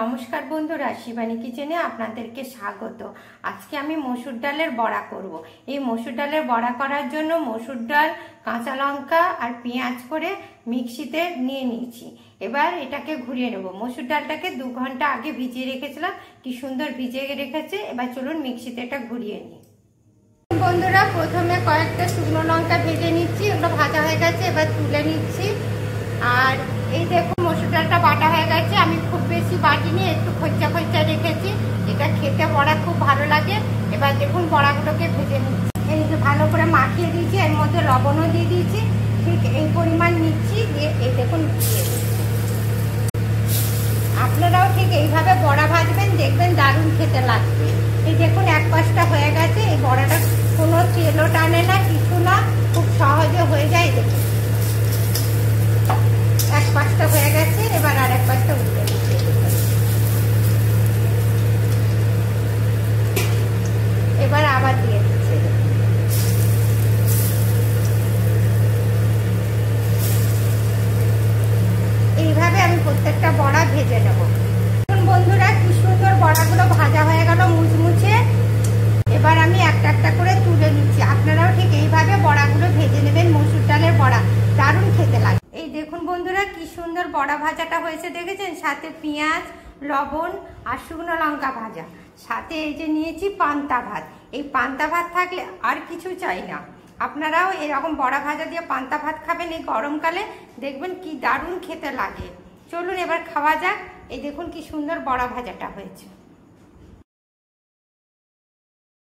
নমস্কার বন্ধুরা, শিবানী কিচেনে আপনাদেরকে স্বাগত। আজকে আমি মসুর ডালের বড়া করব। এই মসুর ডালের বড়া করার জন্য মসুর ডাল, কাঁচা লঙ্কা আর পেঁয়াজ করে মিক্সিতে নিয়ে নিয়েছি। এবার এটাকে ঘুরিয়ে নেব। মসুর ডালটাকে 2 ঘন্টা আগে ভিজিয়ে রেখেছিলাম, কি সুন্দর ভিজিয়ে রেখেছে। এবার চলুন মিক্সিতে এটা ঘুরিয়ে নিই। বন্ধুরা, প্রথমে কয়েকটা শুকনো লঙ্কা ভেজে নিচ্ছি, ওগুলো ভাজা হয়ে গেছে, এবার তুলে নিচ্ছি। আর এই দেখুন মসুর ডালটা বাটা হয়ে গেছে। আমি খুব বেশি বাটিনি, একটু খরচা খরচা রেখেছি। এটা খেতে বড়া খুব ভালো লাগে। এবার দেখুন বড়াগুলোকে ভেজে নিচ্ছি। এই যে ভালো করে মাখিয়ে দিয়েছি, এর মধ্যে লবণও দিয়ে দিয়েছি, ঠিক এই পরিমাণ নিচ্ছি, দিয়ে এই দেখুন দিয়ে দিচ্ছি। আপনারাও ঠিক এইভাবে বড়া ভাজবেন, দেখবেন দারুণ খেতে লাগবে। এই দেখুন এক পাশটা হয়ে গেছে। এই বড়াটা কোনো তেলও টানে না, কিছু না, খুব সহজে হয়ে যায়। দেখুন এক পাশটা হয়ে গেছে, এবার আর এক পাশটা উঠে দিচ্ছি। এবার আবার দিয়ে দিচ্ছি। এইভাবে আমি প্রত্যেকটা বড়া ভেজে নেব। বন্ধুরা, কি সুন্দর বড়াগুলো ভাজা হয়ে গেল মুচমুচে। এবার আমি একটা একটা করে তুলে নিচ্ছি। আপনারাও ঠিক এইভাবে বড়াগুলো ভেজে নেবেন। মসুর ডালের বড়া দারুণ খেতে লাগে। এই দেখুন বন্ধুরা, কি সুন্দর বড়া ভাজাটা হয়েছে, দেখেছেন? সাথে পেঁয়াজ, লবণ আর শুকনো লঙ্কা ভাজা, সাথে এই যে নিয়েছি পান্তা ভাত। এই পান্তা ভাত থাকলে আর কিছু চাই না। আপনারাও এরকম বড়া ভাজা দিয়ে পান্তা ভাত খাবেন এই গরমকালে, দেখবেন কি দারুণ খেতে লাগে। চলুন এবার খাওয়া যাক। এই দেখুন কি সুন্দর বড়া ভাজাটা হয়েছে।